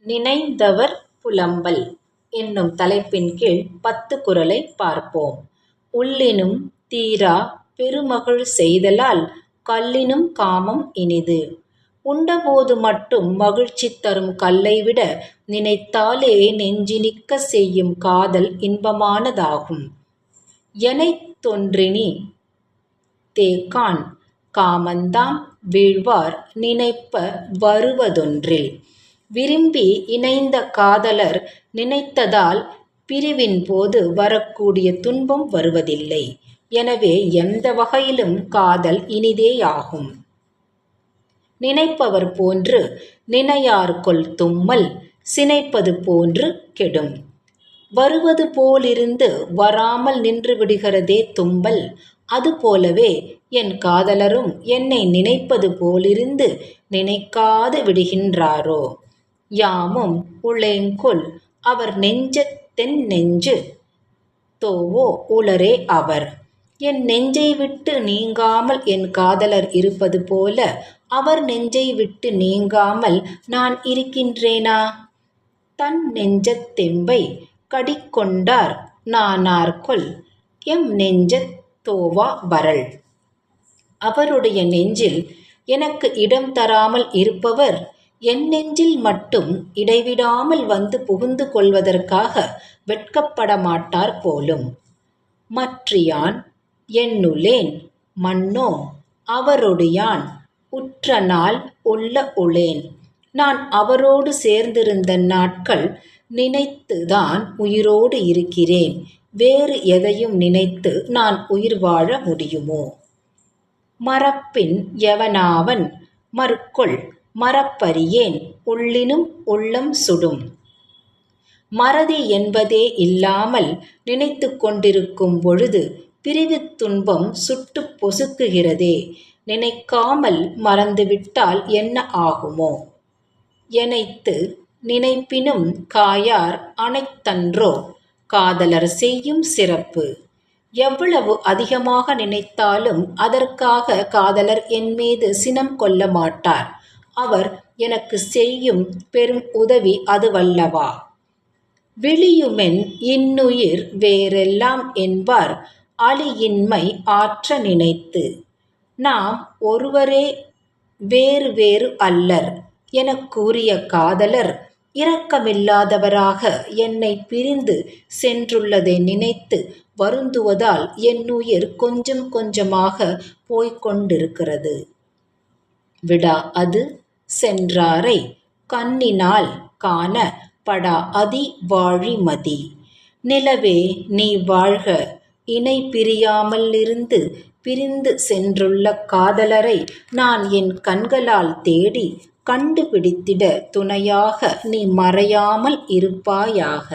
நினைந்தவர் புலம்பல் என்னும் தலைப்பின் கீழ் 10 குறளை பார்ப்போம். உள்ளினும் தீரா பெருமகிழ் செய்தலால் கள்ளினும் காமம் இனிது. உண்டபோது மட்டும் மகிழ்ச்சி தரும் கள்ளைவிட நினைத்தாலே நெஞ்சினிக்கச் செய்யும் காதல் இன்பமானதாகும். எனைத்தொன்றினி தேகாண் காமந்தாம் வீழ்வார் நினைப்ப வருவதொன்றில். விரும்பி இணைந்த காதலர் நினைத்ததால் பிரிவின் போது வரக்கூடிய துன்பம் வருவதில்லை. எனவே எந்த வகையிலும் காதல் இனிதேயாகும். நினைப்பவர் போன்று நினையார்கொல் தும்மல் சினைப்பது போன்று கெடும். வருவது போலிருந்து வராமல் நின்று விடுகிறதே தும்பல். அதுபோலவே என் காதலரும் என்னை நினைப்பது போலிருந்து நினைக்காது விடுகின்றாரோ. யாமும் உளேங்கொல் அவர் நெஞ்சத்தென் நெஞ்சு தோவோ உளரே அவர். என் நெஞ்சை விட்டு நீங்காமல் என் காதலர் இருப்பது போல அவர் நெஞ்சை விட்டு நீங்காமல் நான் இருக்கின்றேனா? தன் நெஞ்சத் தெம்பை கடிக்கொண்டார் நானார்கொல் எம் நெஞ்சத் தோவா வரல். அவருடைய நெஞ்சில் எனக்கு இடம் தராமல் இருப்பவர் என் நெஞ்சில் மட்டும் இடைவிடாமல் வந்து புகுந்து கொள்வதற்காக வெட்கப்பட மாட்டார் போலும். மற்றியான் என்னுளேன் மன்னோ அவரொடு யான் உற்ற நாள் உள்ள உளேன். நான் அவரோடு சேர்ந்திருந்த நாட்கள் நினைத்துதான் உயிரோடு இருக்கிறேன். வேறு எதையும் நினைத்து நான் உயிர் வாழ முடியுமோ? மறப்பின் எவனாவன் மறுக்கொள் மறப்பறியேன் உள்ளினும் உள்ளம் சுடும். மறதி என்பதே இல்லாமல் நினைத்து கொண்டிருக்கும் பொழுது பிரிவுத் துன்பம் சுட்டுப் பொசுக்குகிறதே. நினைக்காமல் மறந்துவிட்டால் என்ன ஆகுமோ? எனைத்து நினைப்பினும் காயார் அனைத்தன்றோ காதலர் செய்யும் சிறப்பு. எவ்வளவு அதிகமாக நினைத்தாலும் அதற்காக காதலர் என் மீது சினம் கொள்ள மாட்டார். அவர் எனக்கு செய்யும் பெரும் உதவி அதுவல்லவா. விளியுமென் இன்னுயிர் வேறெல்லாம் என்பார் அளியின்மை ஆற்ற நினைத்து. நாம் ஒருவரே வேறு வேறு அல்லர் எனக் கூறிய காதலர் இரக்கமில்லாதவராக என்னை பிரிந்து சென்றுள்ளதை நினைத்து வருந்துவதால் என்னுயிர் கொஞ்சம் கொஞ்சமாக போய்கொண்டிருக்கிறது. விடா அது சென்றாரை கண்ணினால் காண படா அதி வாழி மதி. நிலவே நீ வாழ்க. இணை பிரியாமலிருந்து பிரிந்து சென்றுள்ள காதலரை நான் என் கண்களால் தேடி கண்டுபிடித்திட துணையாக நீ மறையாமல் இருப்பாயாக.